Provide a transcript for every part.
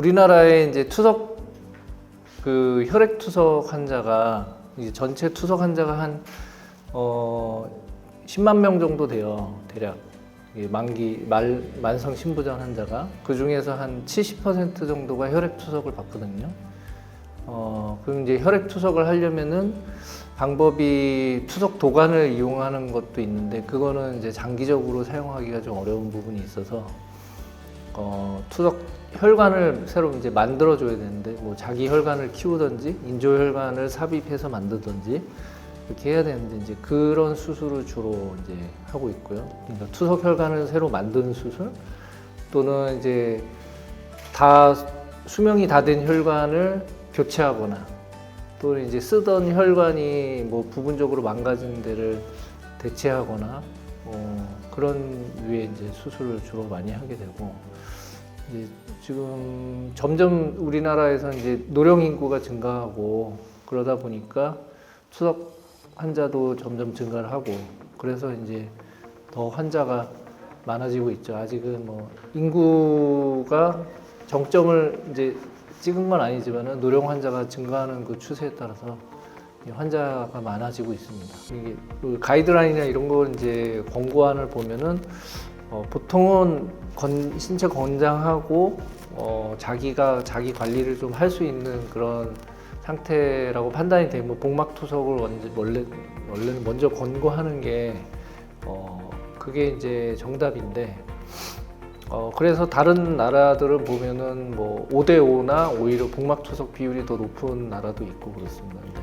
우리나라에 이제 투석 혈액 투석 환자가 이제 전체 투석 환자가 한 10만 명 정도 돼요. 대략 만성 신부전 환자가 그 중에서 한 70% 정도가 혈액 투석을 받거든요. 그럼 이제 혈액 투석을 하려면은 방법이 투석 도관을 이용하는 것도 있는데 그거는 이제 장기적으로 사용하기가 좀 어려운 부분이 있어서 투석 혈관을 새로 이제 만들어 줘야 되는데 뭐 자기 혈관을 키우든지 인조 혈관을 삽입해서 만들든지 이렇게 해야 되는데 이제 그런 수술을 주로 이제 하고 있고요. 그러니까 투석 혈관을 새로 만드는 수술 또는 이제 수명이 다 된 혈관을 교체하거나 또는 이제 쓰던 혈관이 뭐 부분적으로 망가진 데를 대체하거나 그런 류의 이제 수술을 주로 많이 하게 되고 이제 지금 점점 우리나라에서 이제 노령 인구가 증가하고 그러다 보니까 투석 환자도 점점 증가를 하고 그래서 이제 더 환자가 많아지고 있죠. 아직은 뭐 인구가 정점을 이제 찍은 건 아니지만은 노령 환자가 증가하는 그 추세에 따라서 환자가 많아지고 있습니다. 이게 그 가이드라인이나 이런 거 이제 권고안을 보면은 보통은 신체 건장하고 자기가 자기 관리를 좀 할 수 있는 그런 상태라고 판단이 되면 복막 투석을 원래는 먼저 권고하는 게 그게 이제 정답인데 그래서 다른 나라들을 보면은 뭐 5대5나 오히려 복막 투석 비율이 더 높은 나라도 있고 그렇습니다. 근데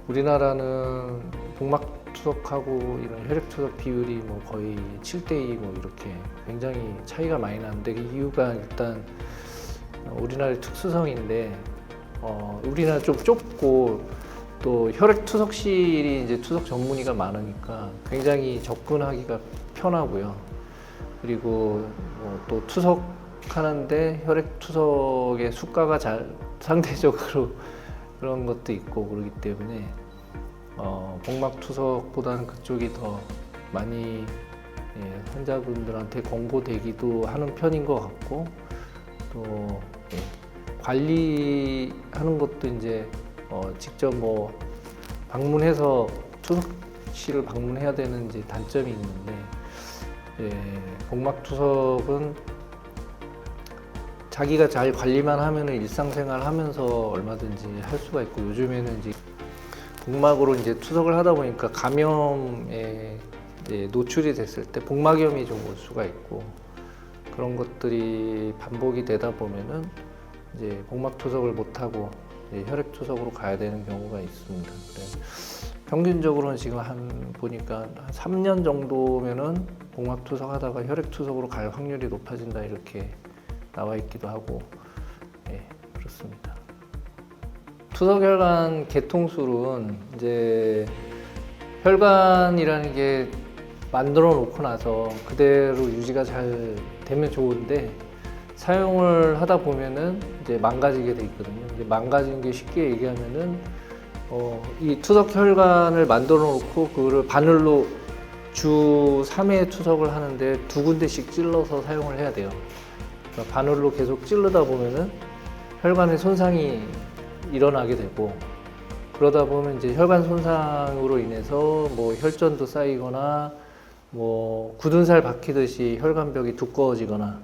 우리나라는 복막 투석하고 이런 혈액 투석 비율이 뭐 거의 7대2 뭐 이렇게 굉장히 차이가 많이 나는데 그 이유가 일단 우리나라의 특수성인데 우리나라 좀 좁고 또 혈액 투석실이 이제 투석 전문의가 많으니까 굉장히 접근하기가 편하고요. 그리고 또 투석하는데 혈액 투석의 수가가 상대적으로 그런 것도 있고 그러기 때문에 복막 투석보다는 그쪽이 더 많이 환자분들한테 권고되기도 하는 편인 것 같고 또 관리하는 것도 이제 직접 뭐 방문해서 투석실을 방문해야 되는 이제 단점이 있는데 복막 투석은 자기가 잘 관리만 하면은 일상생활 하면서 얼마든지 할 수가 있고 요즘에는 이제 복막으로 이제 투석을 하다 보니까 감염에 노출이 됐을 때 복막염이 좀 올 수가 있고 그런 것들이 반복이 되다 보면은 이제 복막 투석을 못 하고 혈액 투석으로 가야 되는 경우가 있습니다. 평균적으로는 지금 보니까 한 3년 정도면은 복막 투석하다가 혈액 투석으로 갈 확률이 높아진다 이렇게 나와 있기도 하고 그렇습니다. 투석혈관 개통술은 이제 혈관이라는 게 만들어 놓고 나서 그대로 유지가 잘 되면 좋은데 사용을 하다 보면은 이제 망가지게 돼 있거든요. 이제 망가진 게 쉽게 얘기하면은 이 투석 혈관을 만들어 놓고 그거를 바늘로 주 3회 투석을 하는데 2군데씩 찔러서 사용을 해야 돼요. 그러니까 바늘로 계속 찌르다 보면은 혈관의 손상이 일어나게 되고 그러다 보면 이제 혈관 손상으로 인해서 뭐 혈전도 쌓이거나 뭐 굳은 살 박히듯이 혈관벽이 두꺼워지거나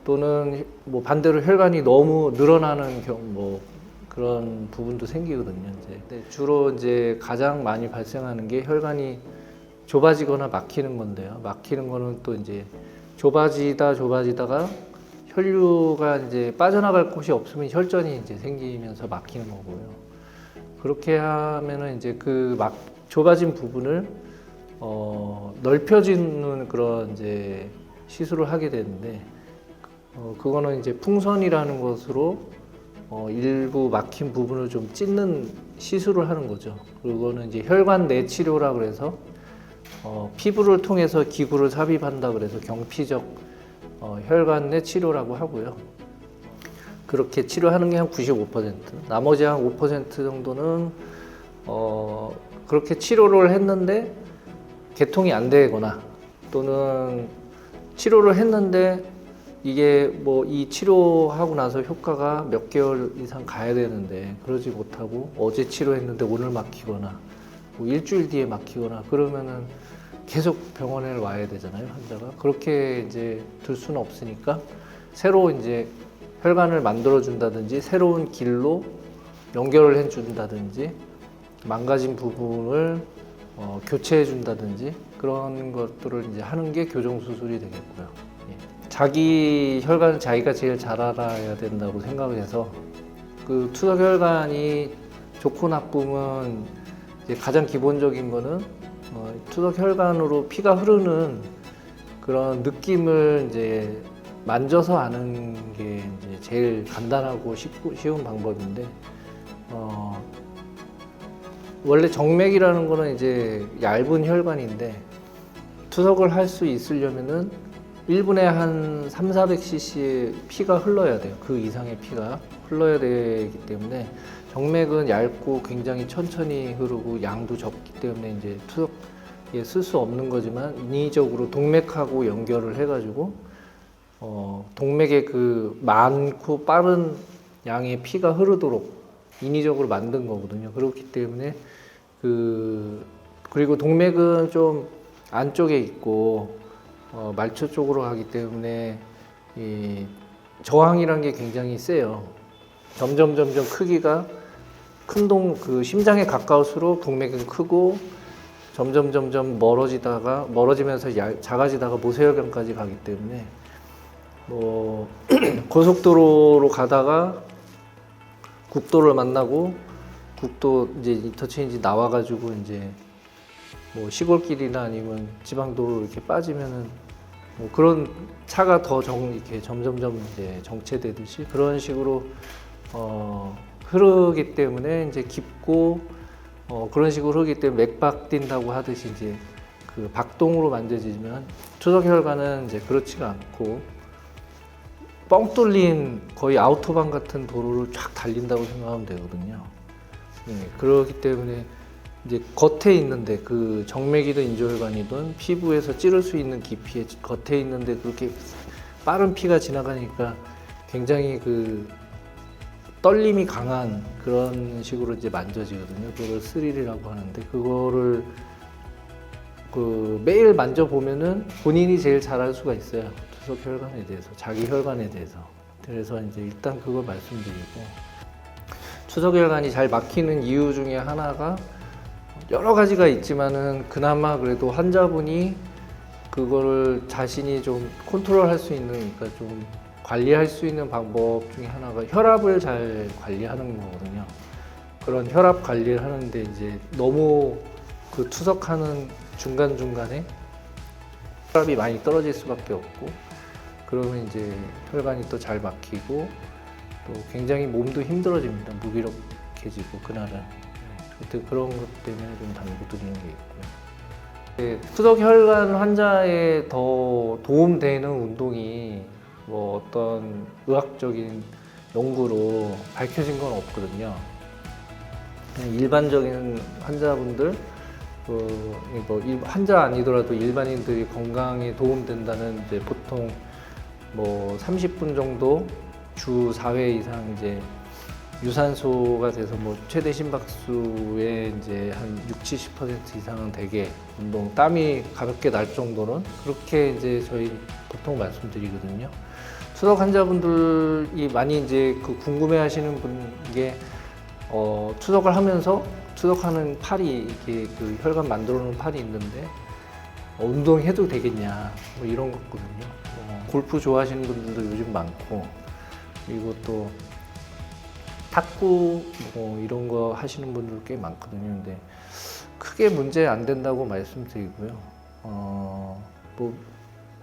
또는 뭐 반대로 혈관이 너무 늘어나는 뭐 그런 부분도 생기거든요. 이제 주로 이제 가장 많이 발생하는 게 혈관이 좁아지거나 막히는 건데요. 막히는 거는 또 이제 좁아지다가 혈류가 이제 빠져나갈 곳이 없으면 혈전이 이제 생기면서 막히는 거고요. 그렇게 하면은 이제 좁아진 부분을 넓혀지는 그런 이제 시술을 하게 되는데 그거는 이제 풍선이라는 것으로 일부 막힌 부분을 좀 찢는 시술을 하는 거죠. 그거는 이제 혈관 내 치료라고 그래서 피부를 통해서 기구를 삽입한다 그래서 경피적 혈관 내 치료라고 하고요. 그렇게 치료하는 게 한 95%, 나머지 한 5% 정도는 그렇게 치료를 했는데 개통이 안 되거나 또는 치료를 했는데 이게 뭐 이 치료하고 나서 효과가 몇 개월 이상 가야 되는데 그러지 못하고 어제 치료했는데 오늘 막히거나 뭐 일주일 뒤에 막히거나 그러면은 계속 병원에 와야 되잖아요, 환자가. 그렇게 이제 둘 수는 없으니까 새로 이제 혈관을 만들어 준다든지 새로운 길로 연결을 해 준다든지 망가진 부분을 교체해 준다든지 그런 것들을 이제 하는 게 교정 수술이 되겠고요. 예. 자기 혈관은 자기가 제일 잘 알아야 된다고 생각을 해서 그 투석 혈관이 좋고 나쁨은 이제 가장 기본적인 거는 투석 혈관으로 피가 흐르는 그런 느낌을 이제 만져서 아는 게 이제 제일 간단하고 쉬운 방법인데 원래 정맥이라는 거는 이제 얇은 혈관인데 투석을 할 수 있으려면은 1분에 한 300~400cc의 피가 흘러야 돼요. 그 이상의 피가 흘러야 되기 때문에 정맥은 얇고 굉장히 천천히 흐르고 양도 적기 때문에 이제 투석에 쓸 수 없는 거지만 인위적으로 동맥하고 연결을 해가지고 동맥에 그 많고 빠른 양의 피가 흐르도록 인위적으로 만든 거거든요. 그렇기 때문에 그리고 동맥은 좀 안쪽에 있고 말초 쪽으로 가기 때문에 이 저항이란 게 굉장히 세요. 점점 크기가 그 심장에 가까울수록 동맥은 크고 점점 멀어지면서 작아지다가 모세혈관까지 가기 때문에 뭐 고속도로로 가다가 국도를 만나고 국도 이제 인터체인지 나와가지고 이제 뭐 시골길이나 아니면 지방도로 이렇게 빠지면은 뭐 그런 차가 더 이렇게 점점 이제 정체되듯이 그런 식으로 흐르기 때문에 이제 깊고 그런 식으로 흐르기 때문에 맥박 뛴다고 하듯이 이제 그 박동으로 만져지면 투석혈관은 이제 그렇지가 않고 뻥 뚫린 거의 아우토반 같은 도로를 쫙 달린다고 생각하면 되거든요. 네, 그렇기 때문에 이제 겉에 있는데 그 정맥이든 인조혈관이든 피부에서 찌를 수 있는 깊이에 겉에 있는데 그렇게 빠른 피가 지나가니까 굉장히 그 떨림이 강한 그런 식으로 이제 만져지거든요. 그걸 스릴이라고 하는데 그거를 그 매일 만져보면은 본인이 제일 잘 알 수가 있어요. 투석 혈관에 대해서, 자기 혈관에 대해서. 그래서 이제 일단 그걸 말씀드리고 투석 혈관이 잘 막히는 이유 중에 하나가 여러 가지가 있지만은 그나마 그래도 환자분이 그거를 자신이 좀 컨트롤할 수 있는, 그러니까 좀 관리할 수 있는 방법 중에 하나가 혈압을 잘 관리하는 거거든요. 그런 혈압 관리를 하는데 이제 너무 그 투석하는 중간중간에 혈압이 많이 떨어질 수밖에 없고 그러면 이제 혈관이 또 잘 막히고 또 굉장히 몸도 힘들어집니다. 무기력해지고 그날은. 그때 그런 것 때문에 좀 당부드리는 게 있고요. 투석 혈관 환자에 더 도움되는 운동이 뭐 어떤 의학적인 연구로 밝혀진 건 없거든요. 그냥 일반적인 환자분들, 뭐 환자 아니더라도 일반인들이 건강에 도움된다는 이제 보통 뭐 30분 정도 주 4회 이상 이제 유산소가 돼서 뭐 최대 심박수의 이제 한 60~70% 이상은 되게 운동, 땀이 가볍게 날 정도는 그렇게 이제 저희 보통 말씀드리거든요. 투석 환자분들이 많이 이제 그 궁금해하시는 분게 투석을 하면서 투석하는 팔이 이렇게 그 혈관 만들어놓은 팔이 있는데 운동해도 되겠냐 뭐 이런 거거든요. 골프 좋아하시는 분들도 요즘 많고 그리고 또 탁구 뭐 이런 거 하시는 분들 꽤 많거든요. 근데 크게 문제 안 된다고 말씀드리고요. 뭐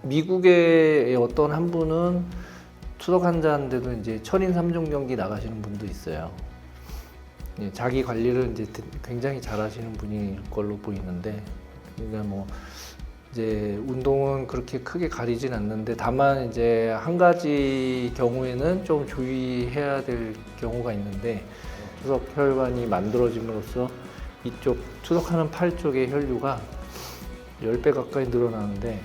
미국의 어떤 한 분은 투석 환자인데도 이제 천인 3종 경기 나가시는 분도 있어요. 자기 관리를 이제 굉장히 잘 하시는 분일 걸로 보이는데, 그러니까 뭐 이제 운동은 그렇게 크게 가리진 않는데 다만 이제 한 가지 경우에는 좀 주의해야 될 경우가 있는데 투석 혈관이 만들어짐으로써 이쪽 투석하는 팔 쪽의 혈류가 10배 가까이 늘어나는데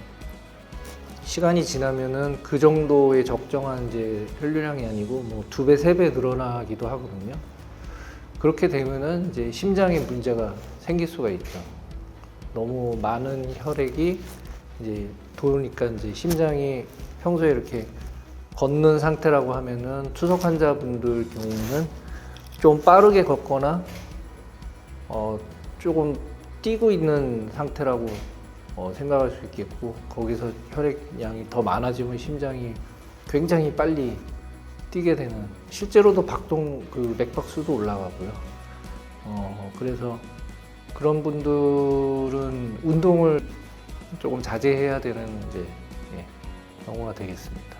시간이 지나면은 그 정도의 적정한 이제 혈류량이 아니고 뭐 2배, 3배 늘어나기도 하거든요. 그렇게 되면은 이제 심장에 문제가 생길 수가 있죠. 너무 많은 혈액이 이제 도니까 이제 심장이 평소에 이렇게 걷는 상태라고 하면은 투석 환자분들 경우는 좀 빠르게 걷거나 조금 뛰고 있는 상태라고 생각할 수 있겠고, 거기서 혈액량이 더 많아지면 심장이 굉장히 빨리 뛰게 되는, 실제로도 박동 그 맥박수도 올라가고요. 그래서 그런 분들은 운동을 조금 자제해야 되는 이제 경우가 되겠습니다.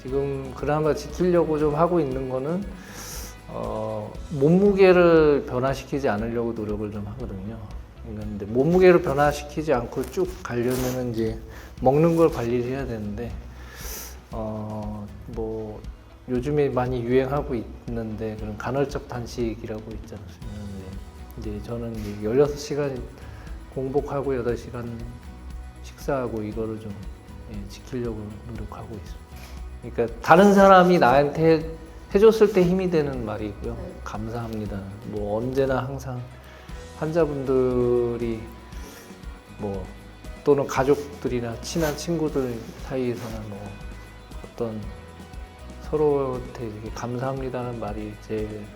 지금 그나마 지키려고 좀 하고 있는 거는 몸무게를 변화시키지 않으려고 노력을 좀 하거든요. 근데 몸무게를 변화시키지 않고 쭉 가려면은 이제 먹는 걸 관리를 해야 되는데 뭐 요즘에 많이 유행하고 있는데 그런 간헐적 단식이라고 있지 않습니까? 이제 저는 이제 16시간 공복하고 8시간 식사하고 이거를 좀 지키려고 노력하고 있습니다. 그러니까 다른 사람이 나한테 해줬을 때 힘이 되는 말이고요. 감사합니다. 뭐 언제나 항상 환자분들이 뭐 또는 가족들이나 친한 친구들 사이에서는 뭐 어떤 서로한테 이렇게 감사합니다는 말이 제일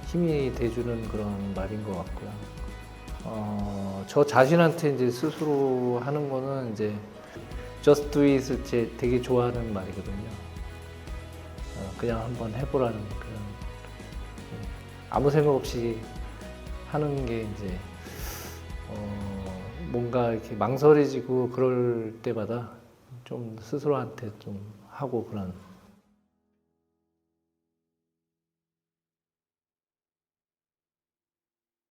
힘이 돼주는 그런 말인 것 같고요. 저 자신한테 이제 스스로 하는 거는 이제 Just do it 제 되게 좋아하는 말이거든요. 그냥 한번 해보라는 그런 아무 생각 없이 하는 게 이제 뭔가 이렇게 망설여지고 그럴 때마다 좀 스스로한테 좀 하고 그런